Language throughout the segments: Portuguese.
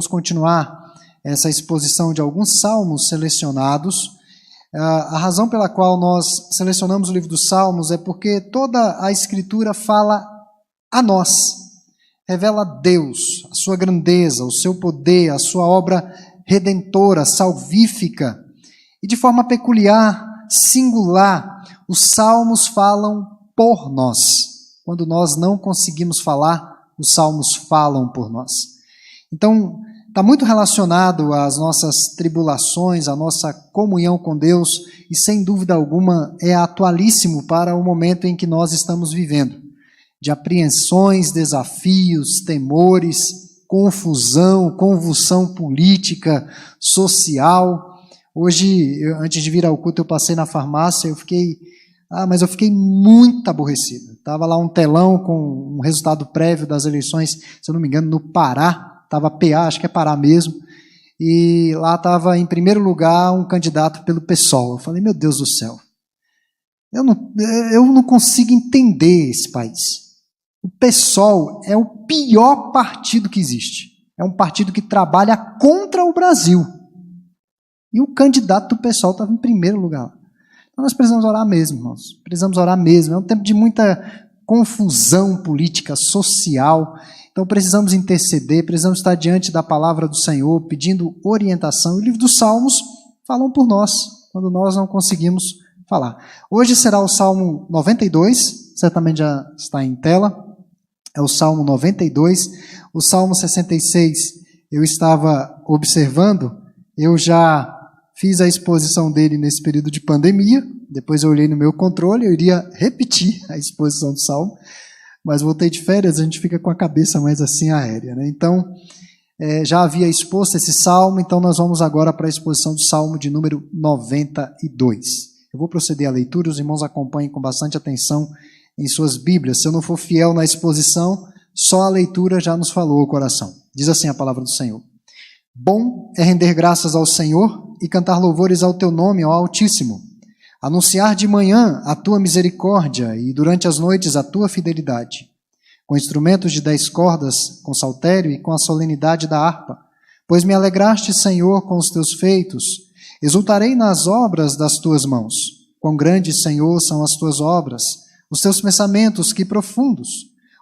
Vamos continuar essa exposição de alguns salmos selecionados. A razão pela qual nós selecionamos o livro dos Salmos é porque toda a Escritura fala a nós, revela a Deus, a sua grandeza, o seu poder, a sua obra redentora, salvífica. E de forma peculiar, singular, os Salmos falam por nós. Quando nós não conseguimos falar, os Salmos falam por nós. Então, está muito relacionado às nossas tribulações, à nossa comunhão com Deus, e sem dúvida alguma é atualíssimo para o momento em que nós estamos vivendo, de apreensões, desafios, temores, confusão, convulsão política, social. Hoje, antes de vir ao culto, eu passei na farmácia, eu fiquei muito aborrecido. Estava lá um telão com um resultado prévio das eleições, se eu não me engano, no Pará. Estava PA, acho que é Pará mesmo, e lá estava em primeiro lugar um candidato pelo PSOL. Eu falei, meu Deus do céu, eu não consigo entender esse país. O PSOL é o pior partido que existe. É um partido que trabalha contra o Brasil. E o candidato do PSOL estava em primeiro lugar. Então nós precisamos orar mesmo, irmãos. Precisamos orar mesmo. É um tempo de muita confusão política, social. Então precisamos interceder, precisamos estar diante da palavra do Senhor, pedindo orientação. O livro dos Salmos falam por nós, quando nós não conseguimos falar. Hoje será o Salmo 92, certamente já está em tela. É o Salmo 92. O Salmo 66 eu estava observando, eu já fiz a exposição dele nesse período de pandemia, depois eu olhei no meu controle, eu iria repetir a exposição do Salmo, mas voltei de férias, a gente fica com a cabeça mais assim aérea, né? Então, já havia exposto esse salmo, então nós vamos agora para a exposição do salmo de número 92. Eu vou proceder à leitura, os irmãos acompanhem com bastante atenção em suas Bíblias. Se eu não for fiel na exposição, só a leitura já nos falou o coração. Diz assim a palavra do Senhor. Bom é render graças ao Senhor e cantar louvores ao teu nome, ó Altíssimo. Anunciar de manhã a tua misericórdia e durante as noites a tua fidelidade, com instrumentos de 10 cordas, com saltério e com a solenidade da harpa. Pois me alegraste, Senhor, com os teus feitos, exultarei nas obras das tuas mãos. Quão grandes, Senhor, são as tuas obras, os teus pensamentos, que profundos.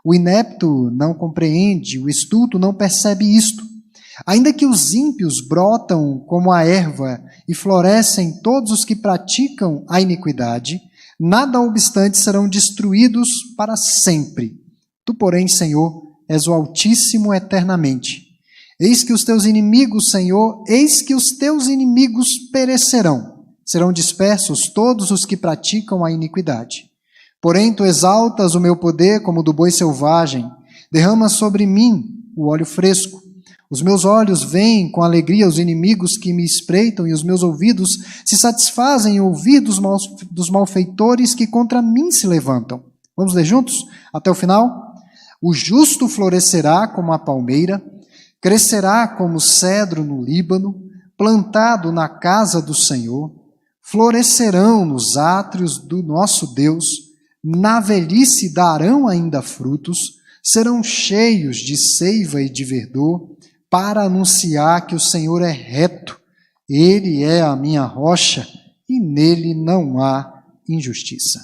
O inepto não compreende, o estulto não percebe isto. Ainda que os ímpios brotam como a erva e florescem todos os que praticam a iniquidade, nada obstante serão destruídos para sempre. Tu, porém, Senhor, és o Altíssimo eternamente. Eis que os teus inimigos, Senhor, eis que os teus inimigos perecerão. Serão dispersos todos os que praticam a iniquidade. Porém, tu exaltas o meu poder como do boi selvagem, derramas sobre mim o óleo fresco. Os meus olhos veem com alegria os inimigos que me espreitam e os meus ouvidos se satisfazem em ouvir dos malfeitores que contra mim se levantam. Vamos ler juntos até o final? O justo florescerá como a palmeira, crescerá como o cedro no Líbano, plantado na casa do Senhor, florescerão nos átrios do nosso Deus, na velhice darão ainda frutos, serão cheios de seiva e de verdor, para anunciar que o Senhor é reto, Ele é a minha rocha e nele não há injustiça.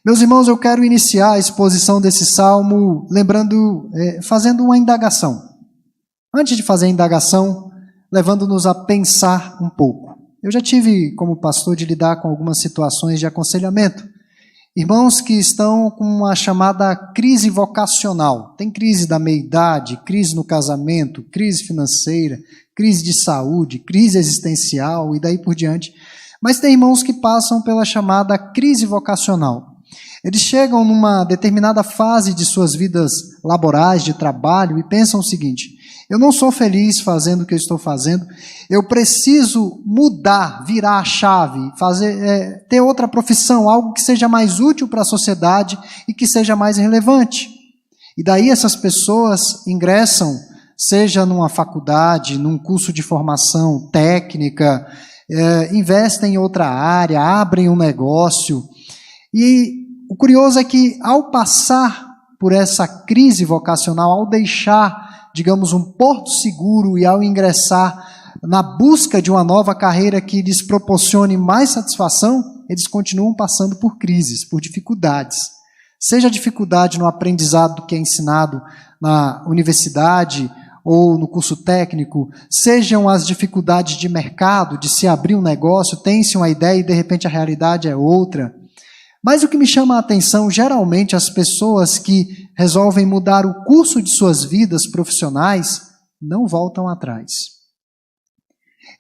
Meus irmãos, eu quero iniciar a exposição desse salmo fazendo uma indagação. Antes de fazer a indagação, levando-nos a pensar um pouco. Eu já tive, como pastor, de lidar com algumas situações de aconselhamento. Irmãos que estão com uma chamada crise vocacional. Tem crise da meia-idade, crise no casamento, crise financeira, crise de saúde, crise existencial e daí por diante. Mas tem irmãos que passam pela chamada crise vocacional. Eles chegam numa determinada fase de suas vidas laborais, de trabalho, e pensam o seguinte: eu não sou feliz fazendo o que eu estou fazendo, eu preciso mudar, virar a chave, ter outra profissão, algo que seja mais útil para a sociedade e que seja mais relevante. E daí essas pessoas ingressam, seja numa faculdade, num curso de formação técnica, investem em outra área, abrem um negócio. E o curioso é que ao passar por essa crise vocacional, ao deixar digamos, um porto seguro e ao ingressar na busca de uma nova carreira que lhes proporcione mais satisfação, eles continuam passando por crises, por dificuldades. Seja a dificuldade no aprendizado que é ensinado na universidade ou no curso técnico, sejam as dificuldades de mercado, de se abrir um negócio, tem-se uma ideia e de repente a realidade é outra. Mas o que me chama a atenção, geralmente as pessoas que resolvem mudar o curso de suas vidas profissionais não voltam atrás.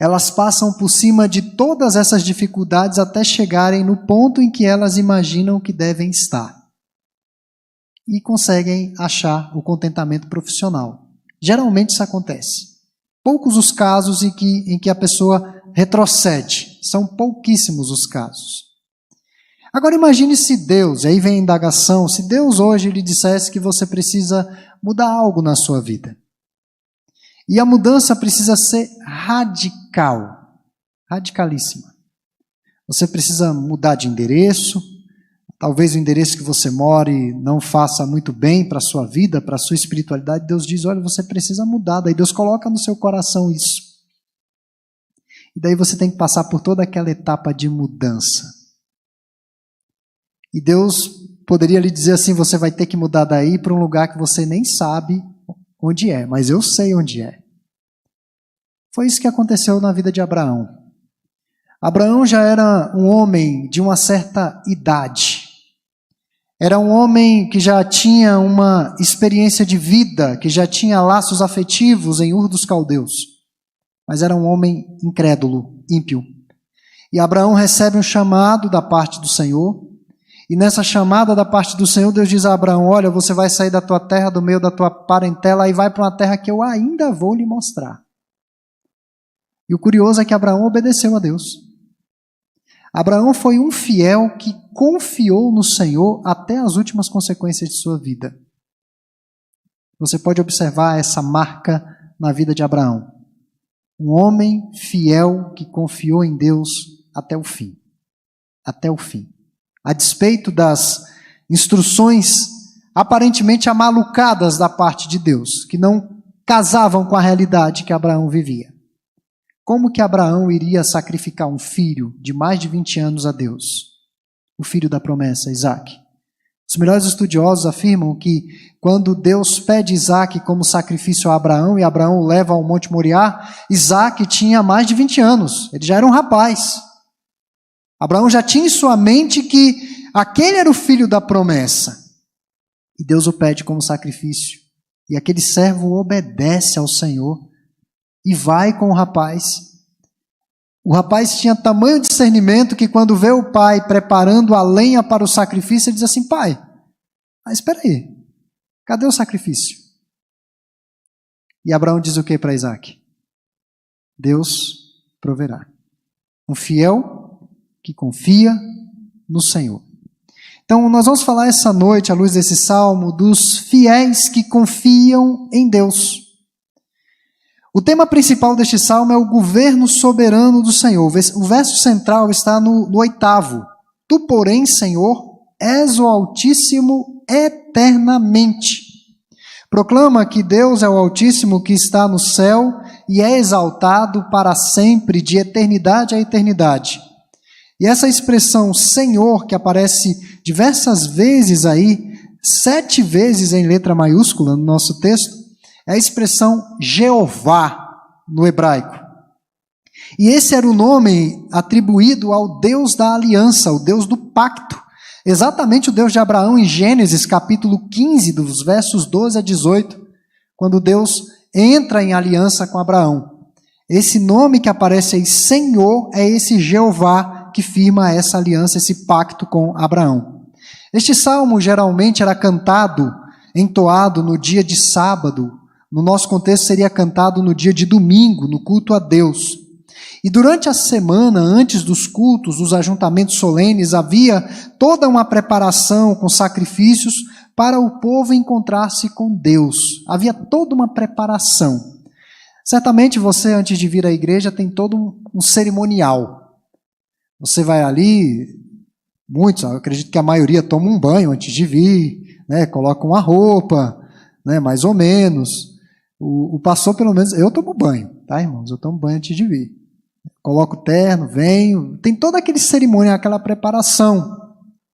Elas passam por cima de todas essas dificuldades até chegarem no ponto em que elas imaginam que devem estar. E conseguem achar o contentamento profissional. Geralmente isso acontece. Poucos os casos em que a pessoa retrocede. São pouquíssimos os casos. Agora imagine se Deus, e aí vem a indagação, se Deus hoje lhe dissesse que você precisa mudar algo na sua vida. E a mudança precisa ser radical, radicalíssima. Você precisa mudar de endereço, talvez o endereço que você more não faça muito bem para a sua vida, para a sua espiritualidade. Deus diz, olha, você precisa mudar. Daí Deus coloca no seu coração isso. E daí você tem que passar por toda aquela etapa de mudança. E Deus poderia lhe dizer assim, você vai ter que mudar daí para um lugar que você nem sabe onde é, mas eu sei onde é. Foi isso que aconteceu na vida de Abraão. Abraão já era um homem de uma certa idade. Era um homem que já tinha uma experiência de vida, que já tinha laços afetivos em Ur dos Caldeus. Mas era um homem incrédulo, ímpio. E Abraão recebe um chamado da parte do Senhor. E nessa chamada da parte do Senhor, Deus diz a Abraão, olha, você vai sair da tua terra, do meio da tua parentela, e vai para uma terra que eu ainda vou lhe mostrar. E o curioso é que Abraão obedeceu a Deus. Abraão foi um fiel que confiou no Senhor até as últimas consequências de sua vida. Você pode observar essa marca na vida de Abraão. Um homem fiel que confiou em Deus até o fim. Até o fim. A despeito das instruções aparentemente amalucadas da parte de Deus, que não casavam com a realidade que Abraão vivia. Como que Abraão iria sacrificar um filho de mais de 20 anos a Deus? O filho da promessa, Isaque. Os melhores estudiosos afirmam que quando Deus pede Isaque como sacrifício a Abraão e Abraão o leva ao Monte Moriá, Isaque tinha mais de 20 anos, ele já era um rapaz. Abraão já tinha em sua mente que aquele era o filho da promessa. E Deus o pede como sacrifício. E aquele servo obedece ao Senhor e vai com o rapaz. O rapaz tinha tamanho discernimento que quando vê o pai preparando a lenha para o sacrifício, ele diz assim, pai, mas espera aí, cadê o sacrifício? E Abraão diz o que para Isaque? Deus proverá. Um fiel que confia no Senhor. Então, nós vamos falar essa noite, à luz desse salmo, dos fiéis que confiam em Deus. O tema principal deste salmo é o governo soberano do Senhor. O verso central está no 8º. Tu, porém, Senhor, és o Altíssimo eternamente. Proclama que Deus é o Altíssimo que está no céu e é exaltado para sempre, de eternidade a eternidade. E essa expressão Senhor, que aparece diversas vezes aí, 7 vezes em letra maiúscula no nosso texto, é a expressão Jeová no hebraico. E esse era o nome atribuído ao Deus da aliança, o Deus do pacto. Exatamente o Deus de Abraão em Gênesis, capítulo 15, dos versos 12 a 18, quando Deus entra em aliança com Abraão. Esse nome que aparece aí, Senhor, é esse Jeová que firma essa aliança, esse pacto com Abraão. Este salmo geralmente era cantado, entoado no dia de sábado. No nosso contexto seria cantado no dia de domingo, no culto a Deus. E durante a semana, antes dos cultos, dos ajuntamentos solenes, havia toda uma preparação com sacrifícios para o povo encontrar-se com Deus. Havia toda uma preparação. Certamente você, antes de vir à igreja, tem todo um cerimonial. Você vai ali, muitos, eu acredito que a maioria toma um banho antes de vir, né, coloca uma roupa, né, mais ou menos. O pastor, pelo menos, eu tomo banho, tá, irmãos? Eu tomo banho antes de vir. Coloco o terno, venho, tem toda aquele cerimônia, aquela preparação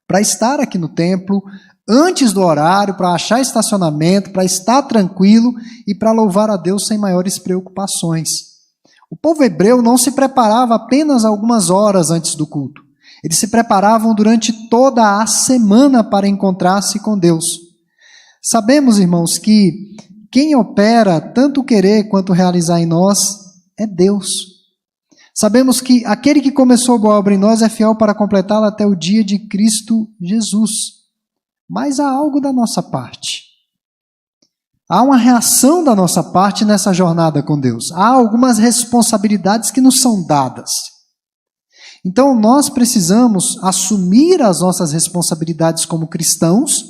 para estar aqui no templo, antes do horário, para achar estacionamento, para estar tranquilo e para louvar a Deus sem maiores preocupações. O povo hebreu não se preparava apenas algumas horas antes do culto. Eles se preparavam durante toda a semana para encontrar-se com Deus. Sabemos, irmãos, que quem opera tanto querer quanto realizar em nós é Deus. Sabemos que aquele que começou a boa obra em nós é fiel para completá-la até o dia de Cristo Jesus. Mas há algo da nossa parte. Há uma reação da nossa parte nessa jornada com Deus. Há algumas responsabilidades que nos são dadas. Então nós precisamos assumir as nossas responsabilidades como cristãos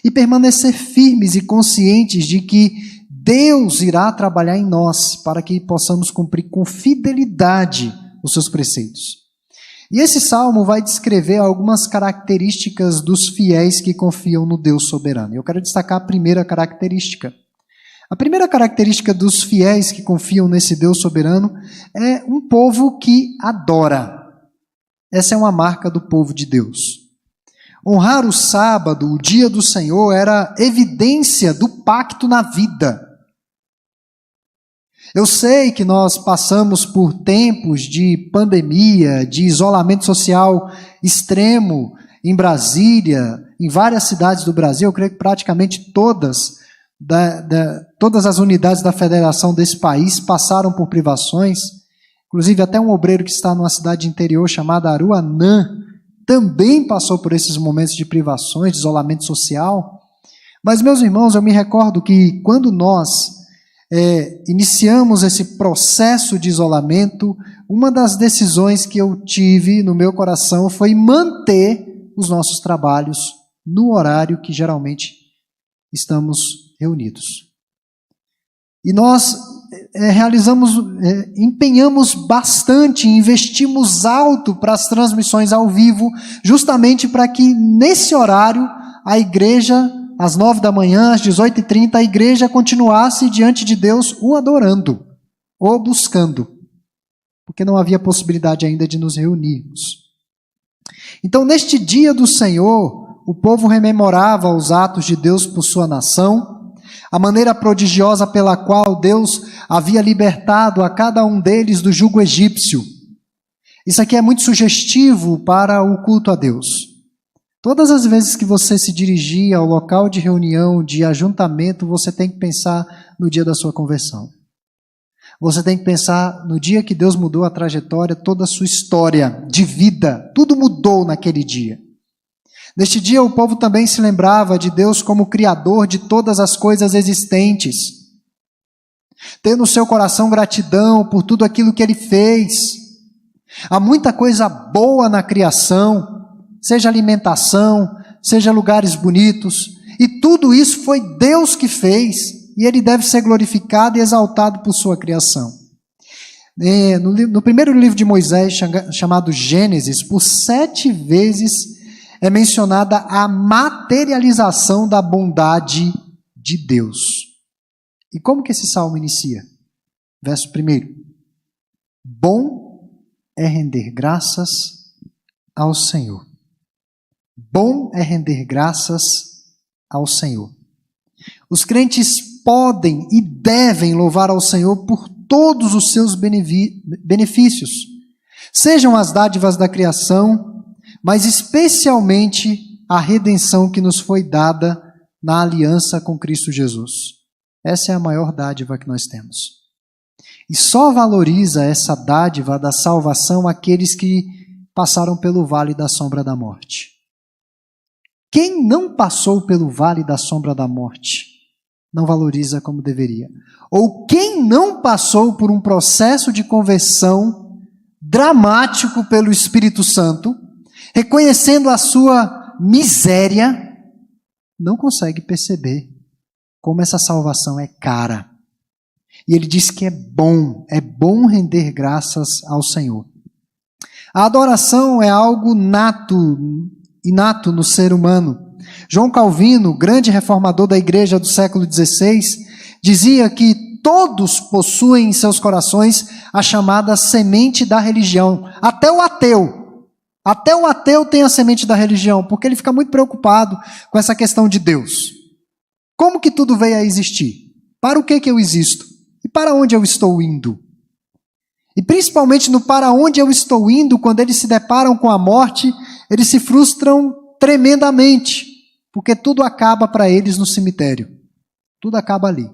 e permanecer firmes e conscientes de que Deus irá trabalhar em nós para que possamos cumprir com fidelidade os seus preceitos. E esse salmo vai descrever algumas características dos fiéis que confiam no Deus soberano. Eu quero destacar a primeira característica. A primeira característica dos fiéis que confiam nesse Deus soberano é um povo que adora. Essa é uma marca do povo de Deus. Honrar o sábado, o dia do Senhor, era evidência do pacto na vida. Eu sei que nós passamos por tempos de pandemia, de isolamento social extremo em Brasília, em várias cidades do Brasil. Eu creio que praticamente todas as unidades da federação desse país passaram por privações. Inclusive até um obreiro que está numa cidade interior chamada Aruanã também passou por esses momentos de privações, de isolamento social. Mas, meus irmãos, eu me recordo que quando nós iniciamos esse processo de isolamento, uma das decisões que eu tive no meu coração foi manter os nossos trabalhos no horário que geralmente estamos reunidos. E nós empenhamos bastante, investimos alto para as transmissões ao vivo, justamente para que nesse horário a igreja, às 9 da manhã, às 18h30, a igreja continuasse diante de Deus o adorando, ou buscando, porque não havia possibilidade ainda de nos reunirmos. Então, neste dia do Senhor, o povo rememorava os atos de Deus por sua nação, a maneira prodigiosa pela qual Deus havia libertado a cada um deles do jugo egípcio. Isso aqui é muito sugestivo para o culto a Deus. Todas as vezes que você se dirigir ao local de reunião, de ajuntamento, você tem que pensar no dia da sua conversão. Você tem que pensar no dia que Deus mudou a trajetória, toda a sua história de vida. Tudo mudou naquele dia. Neste dia o povo também se lembrava de Deus como Criador de todas as coisas existentes. Ter no seu coração gratidão por tudo aquilo que Ele fez. Há muita coisa boa na criação, seja alimentação, seja lugares bonitos. E tudo isso foi Deus que fez, e Ele deve ser glorificado e exaltado por sua criação. No primeiro livro de Moisés, chamado Gênesis, por 7 vezes é mencionada a materialização da bondade de Deus. E como que esse salmo inicia? Verso 1. Bom é render graças ao Senhor. Bom é render graças ao Senhor. Os crentes podem e devem louvar ao Senhor por todos os seus benefícios, sejam as dádivas da criação, mas especialmente a redenção que nos foi dada na aliança com Cristo Jesus. Essa é a maior dádiva que nós temos. E só valoriza essa dádiva da salvação aqueles que passaram pelo vale da sombra da morte. Quem não passou pelo vale da sombra da morte não valoriza como deveria. Ou quem não passou por um processo de conversão dramático pelo Espírito Santo, reconhecendo a sua miséria, não consegue perceber como essa salvação é cara. E ele diz que é bom render graças ao Senhor. A adoração é algo inato no ser humano. João Calvino, grande reformador da igreja do século XVI, dizia que todos possuem em seus corações a chamada semente da religião. Até o ateu. Até o ateu tem a semente da religião, porque ele fica muito preocupado com essa questão de Deus. Como que tudo veio a existir? Para o que eu existo? E para onde eu estou indo? E principalmente no para onde eu estou indo, quando eles se deparam com a morte, eles se frustram tremendamente, porque tudo acaba para eles no cemitério. Tudo acaba ali.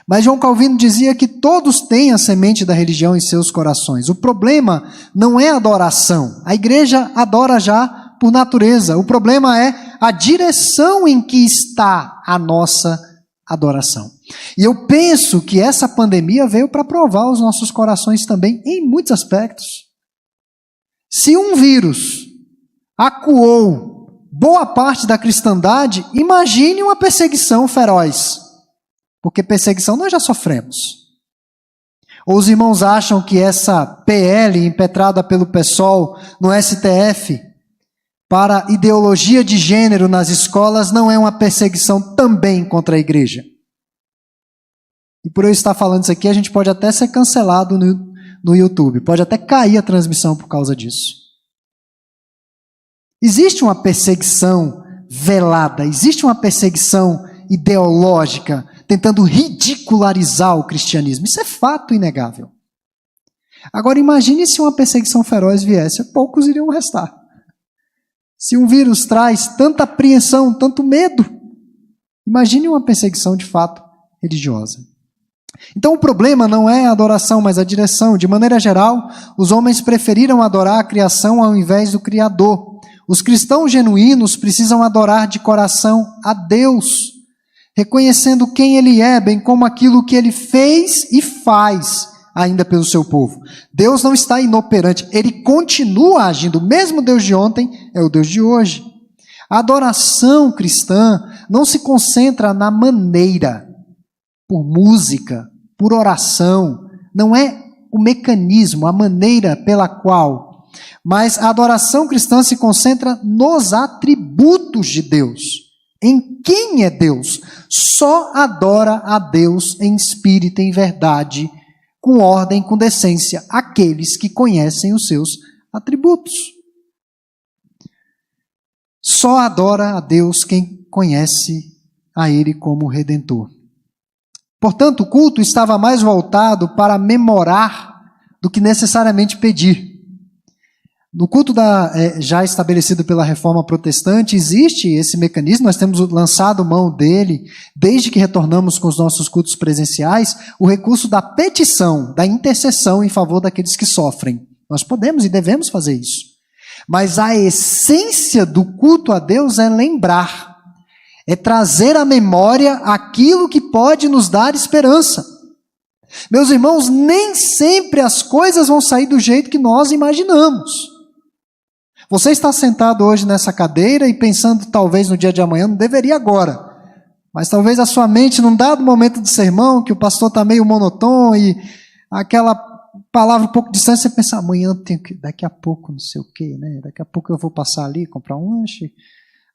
Mas João Calvino dizia que todos têm a semente da religião em seus corações. O problema não é a adoração. A igreja adora já por natureza. O problema é a direção em que está a nossa adoração. E eu penso que essa pandemia veio para provar os nossos corações também, em muitos aspectos. Se um vírus acuou boa parte da cristandade, imagine uma perseguição feroz. Porque perseguição nós já sofremos. Ou os irmãos acham que essa PL impetrada pelo PSOL no STF para ideologia de gênero nas escolas não é uma perseguição também contra a igreja? E por eu estar falando isso aqui, a gente pode até ser cancelado no YouTube. Pode até cair a transmissão por causa disso. Existe uma perseguição velada, existe uma perseguição ideológica, tentando ridicularizar o cristianismo. Isso é fato inegável. Agora imagine se uma perseguição feroz viesse, poucos iriam restar. Se um vírus traz tanta apreensão, tanto medo, imagine uma perseguição de fato religiosa. Então o problema não é a adoração, mas a direção. De maneira geral, os homens preferiram adorar a criação ao invés do Criador. Os cristãos genuínos precisam adorar de coração a Deus, reconhecendo quem Ele é, bem como aquilo que Ele fez e faz ainda pelo seu povo. Deus não está inoperante, Ele continua agindo. O mesmo Deus de ontem é o Deus de hoje. A adoração cristã não se concentra na maneira, por música, por oração. Não é o mecanismo, a maneira pela qual. Mas a adoração cristã se concentra nos atributos de Deus. Em quem é Deus? Só adora a Deus em espírito e em verdade, com ordem, com decência, aqueles que conhecem os seus atributos. Só adora a Deus quem conhece a Ele como Redentor. Portanto, o culto estava mais voltado para memorar do que necessariamente pedir. No culto já estabelecido pela Reforma Protestante, existe esse mecanismo, nós temos lançado mão dele, desde que retornamos com os nossos cultos presenciais, o recurso da petição, da intercessão em favor daqueles que sofrem. Nós podemos e devemos fazer isso. Mas a essência do culto a Deus é lembrar, é trazer à memória aquilo que pode nos dar esperança. Meus irmãos, nem sempre as coisas vão sair do jeito que nós imaginamos. Você está sentado hoje nessa cadeira e pensando talvez no dia de amanhã, não deveria agora, mas talvez a sua mente, num dado momento de sermão, que o pastor está meio monotônico e aquela palavra um pouco distante, você pensa, amanhã eu tenho que, daqui a pouco não sei o quê, né? Daqui a pouco eu vou passar ali, comprar um lanche,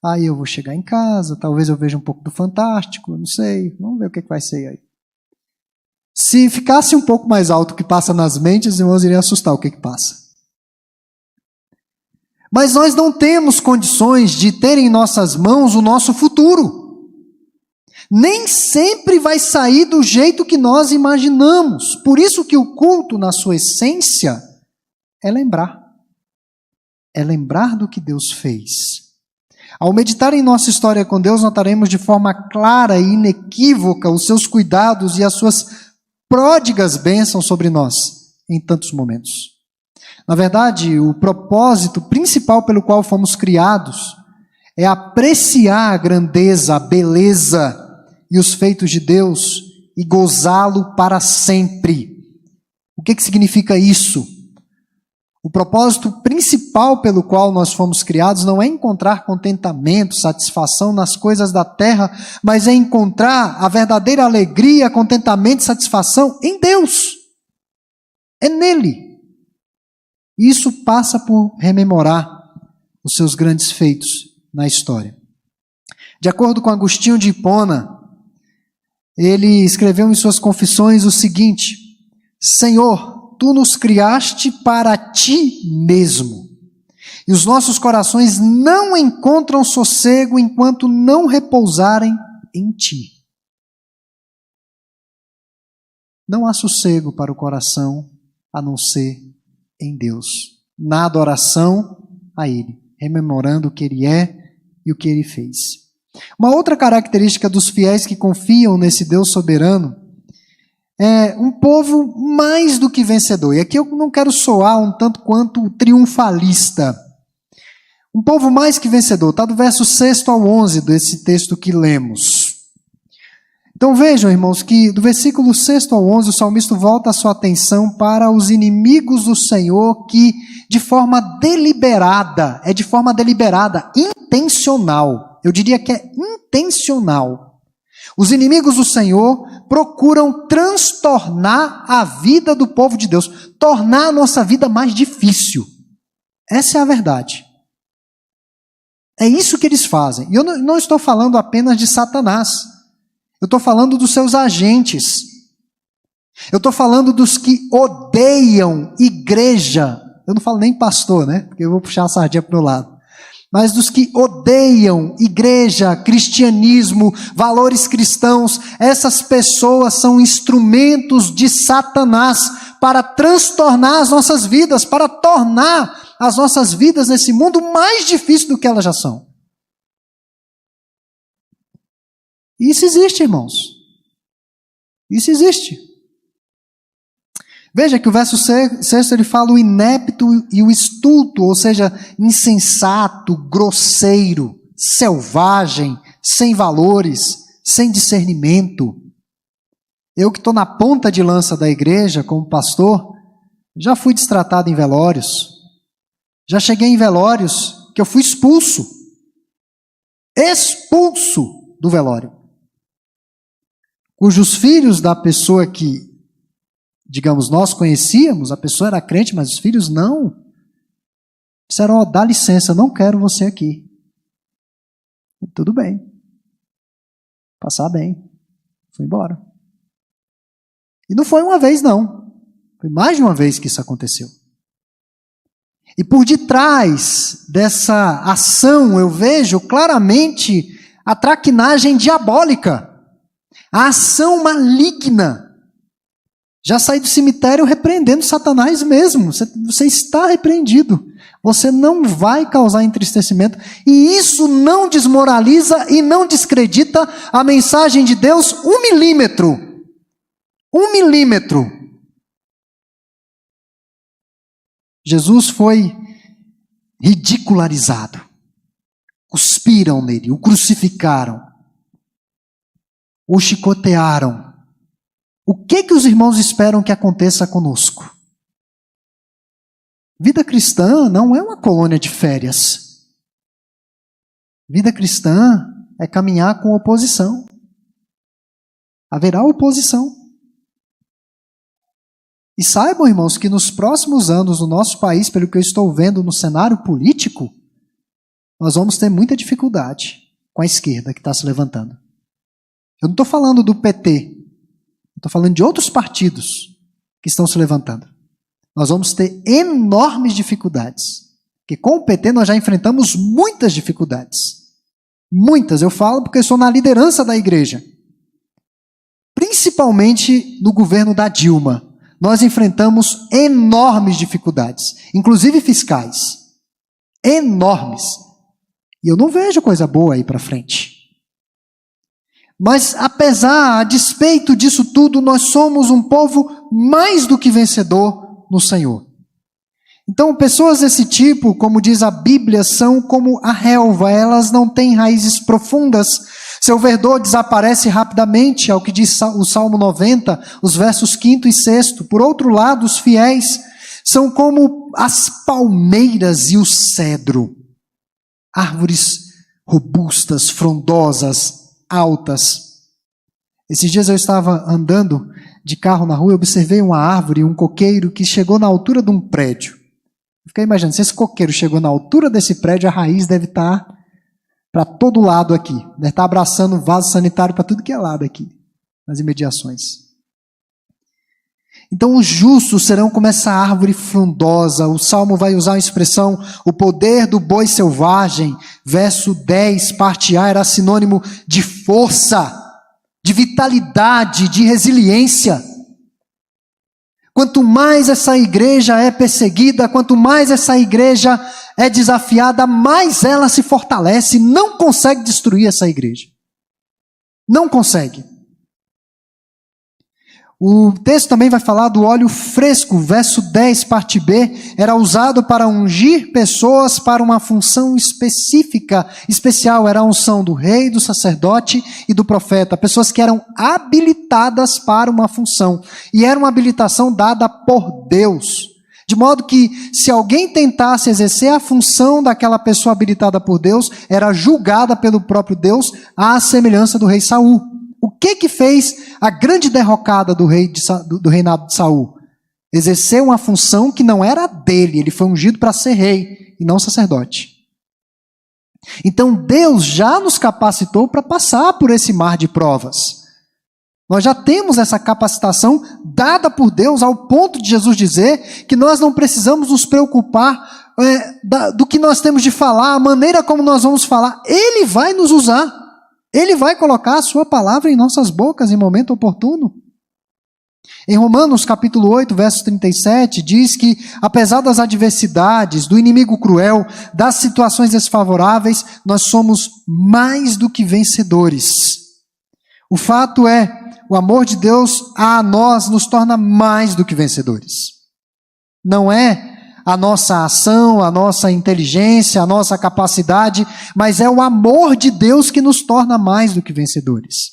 aí eu vou chegar em casa, talvez eu veja um pouco do Fantástico, não sei, vamos ver o que vai ser aí. Se ficasse um pouco mais alto o que passa nas mentes, os irmãos iriam assustar o que passa. Mas nós não temos condições de ter em nossas mãos o nosso futuro. Nem sempre vai sair do jeito que nós imaginamos. Por isso que o culto, na sua essência, é lembrar. É lembrar do que Deus fez. Ao meditar em nossa história com Deus, notaremos de forma clara e inequívoca os seus cuidados e as suas pródigas bênçãos sobre nós em tantos momentos. Na verdade, o propósito principal pelo qual fomos criados é apreciar a grandeza, a beleza e os feitos de Deus e gozá-lo para sempre. O que significa isso? O propósito principal pelo qual nós fomos criados não é encontrar contentamento, satisfação nas coisas da terra, mas é encontrar a verdadeira alegria, contentamento e satisfação em Deus. É nele. Isso passa por rememorar os seus grandes feitos na história. De acordo com Agostinho de Hipona, ele escreveu em suas confissões o seguinte: Senhor, tu nos criaste para ti mesmo, e os nossos corações não encontram sossego enquanto não repousarem em ti. Não há sossego para o coração a não ser em Deus, na adoração a Ele, rememorando o que Ele é e o que Ele fez. Uma outra característica dos fiéis que confiam nesse Deus soberano é um povo mais do que vencedor. E aqui eu não quero soar um tanto quanto triunfalista. Um povo mais que vencedor. Está do verso 6 ao 11 desse texto que lemos. Então vejam, irmãos, que do versículo 6 ao 11 o salmista volta a sua atenção para os inimigos do Senhor que de forma deliberada, intencional. Eu diria que é intencional. Os inimigos do Senhor procuram transtornar a vida do povo de Deus, tornar a nossa vida mais difícil. Essa é a verdade. É isso que eles fazem. E eu não estou falando apenas de Satanás. Eu estou falando dos seus agentes. Eu estou falando dos que odeiam igreja. Eu não falo nem pastor, né? Porque eu vou puxar a sardinha para o meu lado. Mas dos que odeiam igreja, cristianismo, valores cristãos. Essas pessoas são instrumentos de Satanás para transtornar as nossas vidas, para tornar as nossas vidas nesse mundo mais difícil do que elas já são. Isso existe, irmãos. Isso existe. Veja que o verso 6 ele fala o inepto e o estulto, ou seja, insensato, grosseiro, selvagem, sem valores, sem discernimento. Eu que estou na ponta de lança da igreja como pastor, já fui destratado em velórios. Já cheguei em velórios que eu fui expulso do velório. Cujos filhos da pessoa que, digamos, nós conhecíamos, a pessoa era crente, mas os filhos não. Disseram, dá licença, não quero você aqui. Tudo bem. Passar bem. Fui embora. E não foi uma vez, não. Foi mais de uma vez que isso aconteceu. E por detrás dessa ação eu vejo claramente a traquinagem diabólica. A ação maligna. Já saí do cemitério repreendendo Satanás mesmo. Você está repreendido. Você não vai causar entristecimento. E isso não desmoraliza e não descredita a mensagem de Deus 1 milímetro. 1 milímetro. Jesus foi ridicularizado. Cuspiram nele, o crucificaram. O chicotearam. O que os irmãos esperam que aconteça conosco? Vida cristã não é uma colônia de férias. Vida cristã é caminhar com oposição. Haverá oposição. E saibam, irmãos, que nos próximos anos no nosso país, pelo que eu estou vendo no cenário político, nós vamos ter muita dificuldade com a esquerda que está se levantando. Eu não estou falando do PT, estou falando de outros partidos que estão se levantando. Nós vamos ter enormes dificuldades, porque com o PT nós já enfrentamos muitas dificuldades. Muitas, eu falo porque estou na liderança da igreja. Principalmente no governo da Dilma, nós enfrentamos enormes dificuldades, inclusive fiscais. Enormes. E eu não vejo coisa boa aí para frente. Mas apesar, a despeito disso tudo, nós somos um povo mais do que vencedor no Senhor. Então, pessoas desse tipo, como diz a Bíblia, são como a relva, elas não têm raízes profundas. Seu verdor desaparece rapidamente, ao que diz o Salmo 90, os versos 5º e 6º. Por outro lado, os fiéis são como as palmeiras e o cedro. Árvores robustas, frondosas, altas. Esses dias eu estava andando de carro na rua e observei uma árvore, um coqueiro que chegou na altura de um prédio. Eu fiquei imaginando, se esse coqueiro chegou na altura desse prédio, a raiz deve estar para todo lado aqui. Deve estar abraçando vaso sanitário para tudo que é lado aqui. nas imediações. Então os justos serão como essa árvore frondosa. O Salmo vai usar a expressão, o poder do boi selvagem. Verso 10, parte A, era sinônimo de força, de vitalidade, de resiliência. Quanto mais essa igreja é perseguida, quanto mais essa igreja é desafiada, mais ela se fortalece. Não consegue destruir essa igreja. Não consegue. O texto também vai falar do óleo fresco, verso 10, parte B, era usado para ungir pessoas para uma função específica, especial, era a unção do rei, do sacerdote e do profeta, pessoas que eram habilitadas para uma função, e era uma habilitação dada por Deus, de modo que se alguém tentasse exercer a função daquela pessoa habilitada por Deus, era julgada pelo próprio Deus, à semelhança do rei Saul. O que fez a grande derrocada do reinado de Saul? Exercer uma função que não era dele, ele foi ungido para ser rei e não sacerdote. Então Deus já nos capacitou para passar por esse mar de provas. Nós já temos essa capacitação dada por Deus ao ponto de Jesus dizer que nós não precisamos nos preocupar do que nós temos de falar, a maneira como nós vamos falar. Ele vai nos usar. Ele vai colocar a sua palavra em nossas bocas em momento oportuno. Em Romanos capítulo 8, verso 37, diz que apesar das adversidades, do inimigo cruel, das situações desfavoráveis, nós somos mais do que vencedores. O fato é, o amor de Deus a nós nos torna mais do que vencedores. Não é a nossa ação, a nossa inteligência, a nossa capacidade, mas é o amor de Deus que nos torna mais do que vencedores.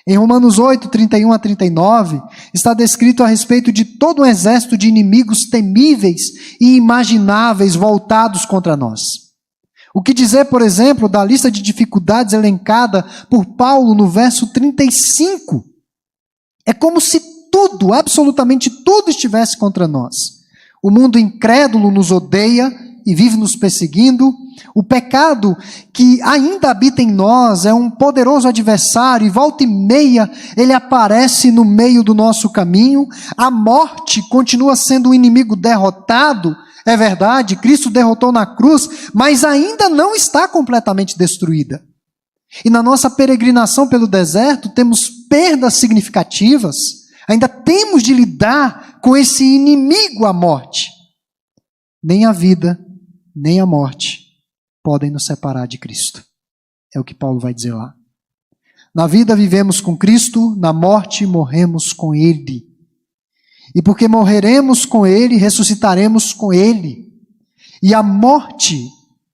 Em Romanos 8, 31 a 39, está descrito a respeito de todo um exército de inimigos temíveis e imagináveis voltados contra nós. O que dizer, por exemplo, da lista de dificuldades elencada por Paulo no verso 35? É como se tudo, absolutamente tudo estivesse contra nós. O mundo incrédulo nos odeia e vive nos perseguindo. O pecado que ainda habita em nós é um poderoso adversário e volta e meia ele aparece no meio do nosso caminho. A morte continua sendo um inimigo derrotado, é verdade, Cristo derrotou na cruz, mas ainda não está completamente destruída. E na nossa peregrinação pelo deserto temos perdas significativas. Ainda temos de lidar com esse inimigo, a morte. Nem a vida, nem a morte podem nos separar de Cristo. É o que Paulo vai dizer lá. Na vida vivemos com Cristo, na morte morremos com Ele. E porque morreremos com Ele, ressuscitaremos com Ele. E a morte,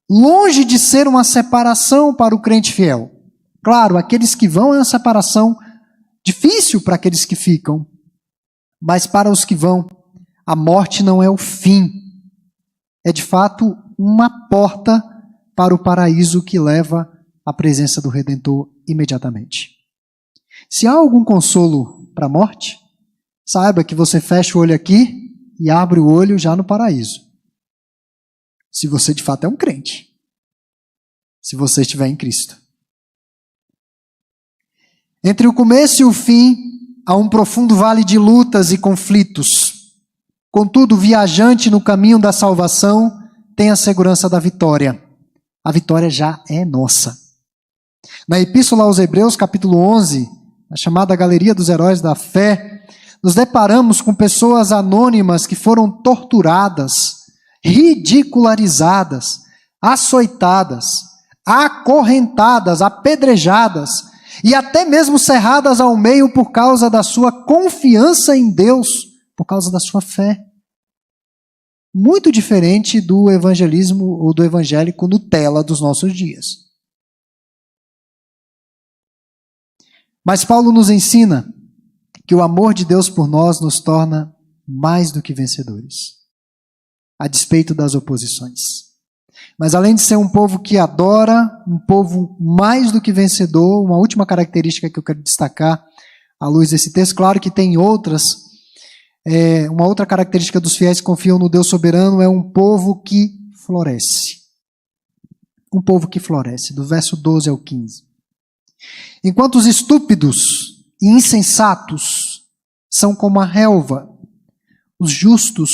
longe de ser uma separação para o crente fiel. Claro, aqueles que vão é uma separação difícil para aqueles que ficam, mas para os que vão, a morte não é o fim. É de fato uma porta para o paraíso que leva à presença do Redentor imediatamente. Se há algum consolo para a morte, saiba que você fecha o olho aqui e abre o olho já no paraíso. Se você de fato é um crente. Se você estiver em Cristo. Entre o começo e o fim, há um profundo vale de lutas e conflitos. Contudo, o viajante no caminho da salvação tem a segurança da vitória. A vitória já é nossa. Na Epístola aos Hebreus, capítulo 11, a chamada Galeria dos Heróis da Fé, nos deparamos com pessoas anônimas que foram torturadas, ridicularizadas, açoitadas, acorrentadas, apedrejadas, e até mesmo cerradas ao meio por causa da sua confiança em Deus, por causa da sua fé. Muito diferente do evangelismo ou do evangélico Nutella dos nossos dias. Mas Paulo nos ensina que o amor de Deus por nós nos torna mais do que vencedores, a despeito das oposições. Mas além de ser um povo que adora, um povo mais do que vencedor, uma última característica que eu quero destacar à luz desse texto, claro que tem outras, uma outra característica dos fiéis que confiam no Deus soberano é um povo que floresce. Um povo que floresce, do verso 12 ao 15. Enquanto os estúpidos e insensatos são como a relva, os justos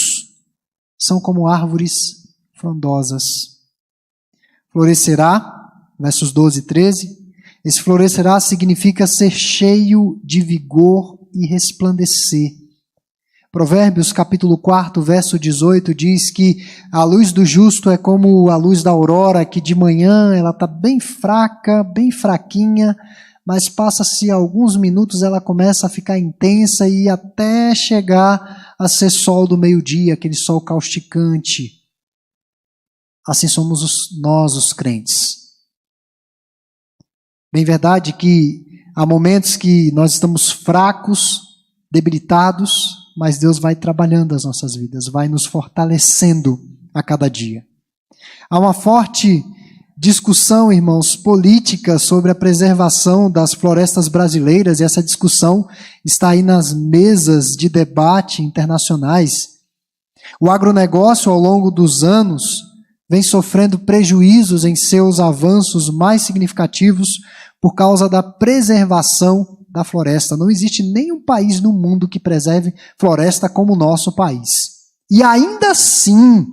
são como árvores frondosas. Florescerá, versos 12 e 13, esse florescerá significa ser cheio de vigor e resplandecer. Provérbios capítulo 4, verso 18 diz que a luz do justo é como a luz da aurora, que de manhã ela está bem fraca, bem fraquinha, mas passa-se alguns minutos ela começa a ficar intensa e até chegar a ser sol do meio-dia, aquele sol causticante. Assim somos nós, os crentes. Bem verdade que há momentos que nós estamos fracos, debilitados, mas Deus vai trabalhando as nossas vidas, vai nos fortalecendo a cada dia. Há uma forte discussão, irmãos, política sobre a preservação das florestas brasileiras, e essa discussão está aí nas mesas de debate internacionais. O agronegócio, ao longo dos anos, vem sofrendo prejuízos em seus avanços mais significativos por causa da preservação da floresta. Não existe nenhum país no mundo que preserve floresta como o nosso país. E ainda assim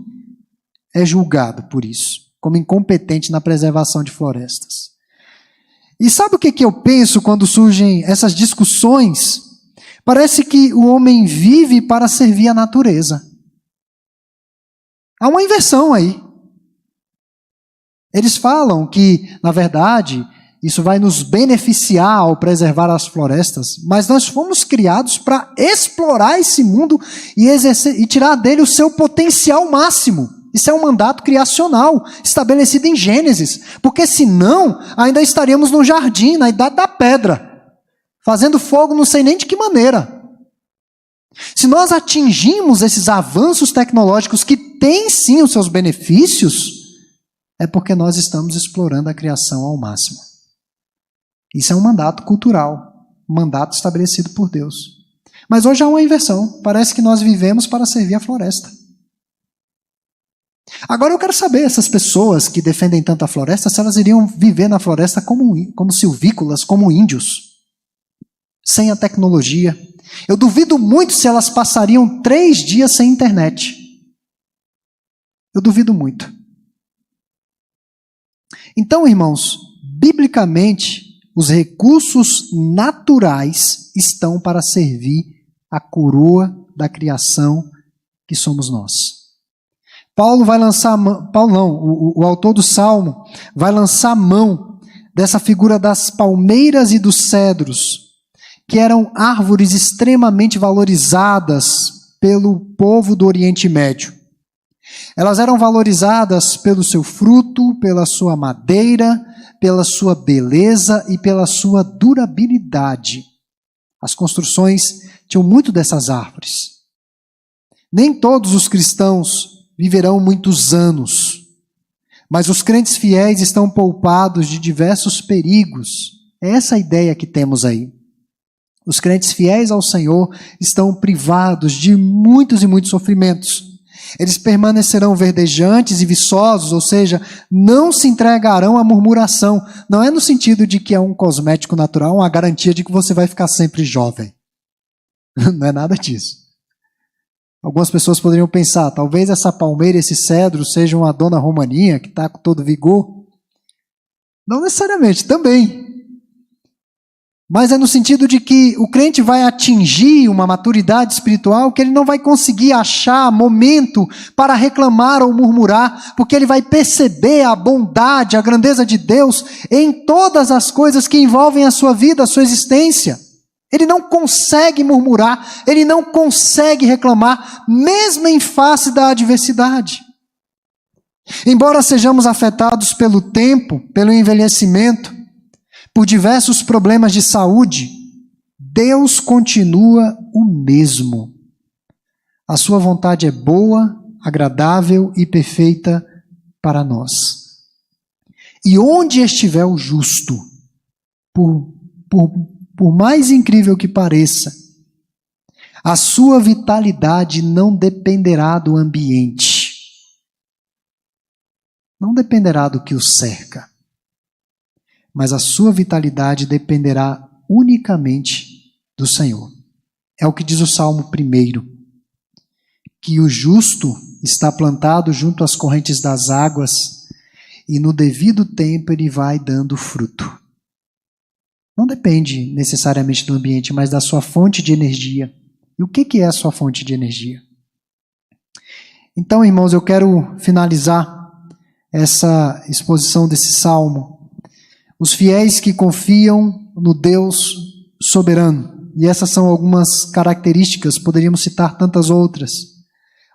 é julgado por isso, como incompetente na preservação de florestas. E sabe o que eu penso quando surgem essas discussões? Parece que o homem vive para servir a natureza. Há uma inversão aí. Eles falam que, na verdade, isso vai nos beneficiar ao preservar as florestas, mas nós fomos criados para explorar esse mundo e tirar dele o seu potencial máximo. Isso é um mandato criacional, estabelecido em Gênesis, porque senão ainda estaríamos no jardim, na idade da pedra, fazendo fogo não sei nem de que maneira. Se nós atingimos esses avanços tecnológicos que têm sim os seus benefícios, é porque nós estamos explorando a criação ao máximo. Isso é um mandato cultural, um mandato estabelecido por Deus. Mas hoje há uma inversão, parece que nós vivemos para servir a floresta. Agora eu quero saber, essas pessoas que defendem tanto a floresta, se elas iriam viver na floresta como silvícolas, como índios, sem a tecnologia. Eu duvido muito se elas passariam 3 dias sem internet. Eu duvido muito. Então, irmãos, biblicamente, os recursos naturais estão para servir a coroa da criação que somos nós. O autor do Salmo, vai lançar mão dessa figura das palmeiras e dos cedros, que eram árvores extremamente valorizadas pelo povo do Oriente Médio. Elas eram valorizadas pelo seu fruto, pela sua madeira, pela sua beleza e pela sua durabilidade. As construções tinham muito dessas árvores. Nem todos os cristãos viverão muitos anos, mas os crentes fiéis estão poupados de diversos perigos. É essa a ideia que temos aí. Os crentes fiéis ao Senhor estão privados de muitos e muitos sofrimentos. Eles permanecerão verdejantes e viçosos, ou seja, não se entregarão à murmuração. Não é no sentido de que é um cosmético natural, uma garantia de que você vai ficar sempre jovem. Não é nada disso. Algumas pessoas poderiam pensar, talvez essa palmeira, esse cedro, seja uma dona romaninha que está com todo vigor. Não necessariamente, também. Mas é no sentido de que o crente vai atingir uma maturidade espiritual que ele não vai conseguir achar momento para reclamar ou murmurar, porque ele vai perceber a bondade, a grandeza de Deus em todas as coisas que envolvem a sua vida, a sua existência. Ele não consegue murmurar, ele não consegue reclamar, mesmo em face da adversidade. Embora sejamos afetados pelo tempo, pelo envelhecimento, por diversos problemas de saúde, Deus continua o mesmo. A sua vontade é boa, agradável e perfeita para nós. E onde estiver o justo, por mais incrível que pareça, a sua vitalidade não dependerá do ambiente. Não dependerá do que o cerca. Mas a sua vitalidade dependerá unicamente do Senhor. É o que diz o Salmo 1, que o justo está plantado junto às correntes das águas e no devido tempo ele vai dando fruto. Não depende necessariamente do ambiente, mas da sua fonte de energia. E o que é a sua fonte de energia? Então, irmãos, eu quero finalizar essa exposição desse salmo. Os fiéis que confiam no Deus soberano. E essas são algumas características, poderíamos citar tantas outras.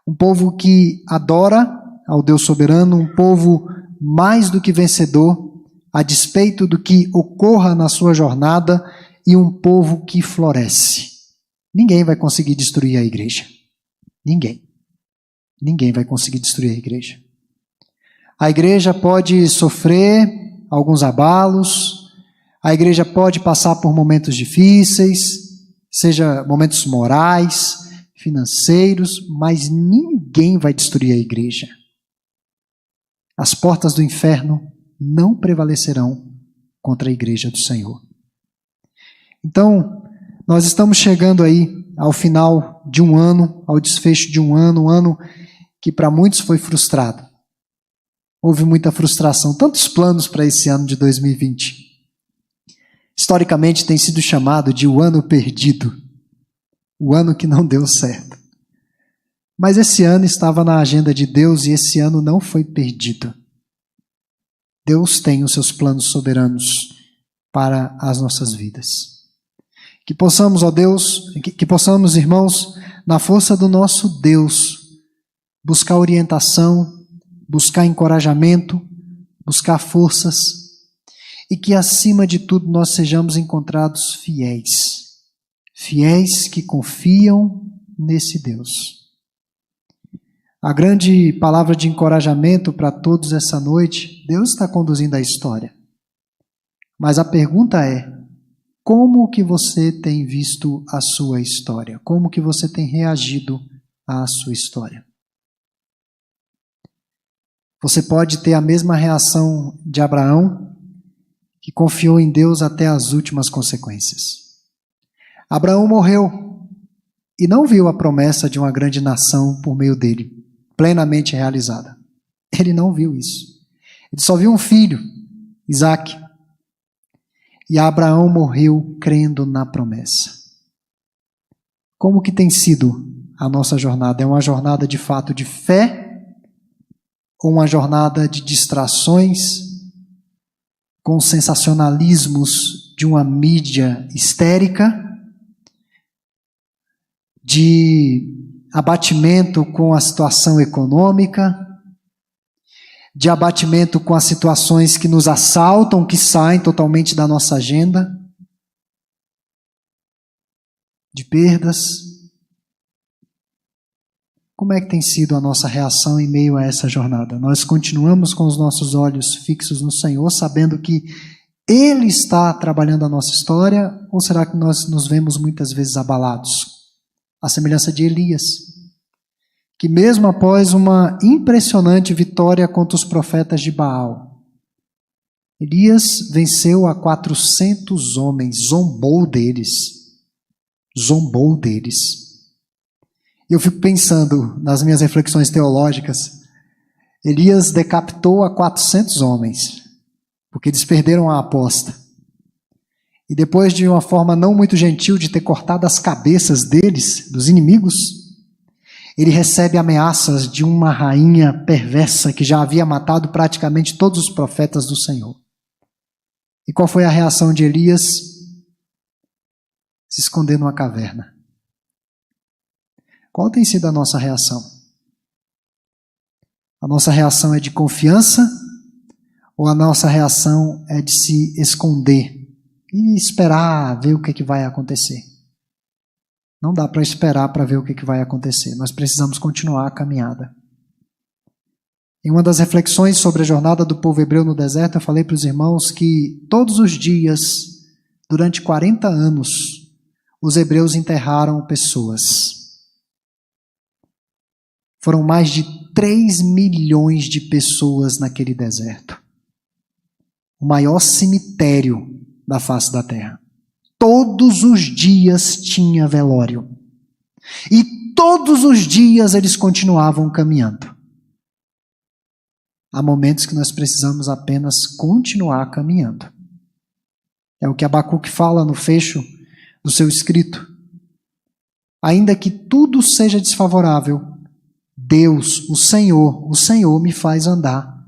Um povo que adora ao Deus soberano, um povo mais do que vencedor, a despeito do que ocorra na sua jornada, e um povo que floresce. Ninguém vai conseguir destruir a igreja. Ninguém. Ninguém vai conseguir destruir a igreja. A igreja pode sofrer alguns abalos, a igreja pode passar por momentos difíceis, seja momentos morais, financeiros, mas ninguém vai destruir a igreja. As portas do inferno não prevalecerão contra a igreja do Senhor. Então, nós estamos chegando aí ao final de um ano, ao desfecho de um ano que para muitos foi frustrado. Houve muita frustração, tantos planos para esse ano de 2020. Historicamente tem sido chamado de o ano perdido, o ano que não deu certo. Mas esse ano estava na agenda de Deus e esse ano não foi perdido. Deus tem os seus planos soberanos para as nossas vidas. Que possamos, ó Deus, que possamos, irmãos, na força do nosso Deus, buscar orientação, buscar encorajamento, buscar forças, e que acima de tudo nós sejamos encontrados fiéis. Fiéis que confiam nesse Deus. A grande palavra de encorajamento para todos essa noite, Deus está conduzindo a história. Mas a pergunta é, como que você tem visto a sua história? Como que você tem reagido à sua história? Você pode ter a mesma reação de Abraão, que confiou em Deus até as últimas consequências. Abraão morreu e não viu a promessa de uma grande nação por meio dele, plenamente realizada. Ele não viu isso. Ele só viu um filho, Isaque. E Abraão morreu crendo na promessa. Como que tem sido a nossa jornada? É uma jornada de fato de fé ou uma jornada de distrações com sensacionalismos de uma mídia histérica, de abatimento com a situação econômica, de abatimento com as situações que nos assaltam, que saem totalmente da nossa agenda, de perdas? Como é que tem sido a nossa reação em meio a essa jornada? Nós continuamos com os nossos olhos fixos no Senhor, sabendo que Ele está trabalhando a nossa história, ou será que nós nos vemos muitas vezes abalados? A semelhança de Elias, que mesmo após uma impressionante vitória contra os profetas de Baal, Elias venceu a 400 homens, zombou deles. Eu fico pensando nas minhas reflexões teológicas, Elias decapitou a 400 homens, porque eles perderam a aposta. E depois de uma forma não muito gentil de ter cortado as cabeças deles, dos inimigos, ele recebe ameaças de uma rainha perversa que já havia matado praticamente todos os profetas do Senhor. E qual foi a reação de Elias? Se esconder numa caverna. Qual tem sido a nossa reação? A nossa reação é de confiança ou a nossa reação é de se esconder e esperar ver o que vai acontecer? Não dá para esperar para ver o que vai acontecer. Nós precisamos continuar a caminhada. Em uma das reflexões sobre a jornada do povo hebreu no deserto, eu falei para os irmãos que todos os dias, durante 40 anos, os hebreus enterraram pessoas. Foram mais de 3 milhões de pessoas naquele deserto. O maior cemitério da face da terra. todos os dias tinha velório. E todos os dias eles continuavam caminhando. Há momentos que nós precisamos apenas continuar caminhando. É o que Abacuque fala no fecho do seu escrito. Ainda que tudo seja desfavorável, Deus, o Senhor me faz andar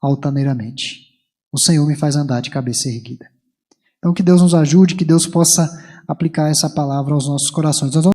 altaneiramente. O Senhor me faz andar de cabeça erguida. Então que Deus nos ajude, que Deus possa aplicar essa palavra aos nossos corações.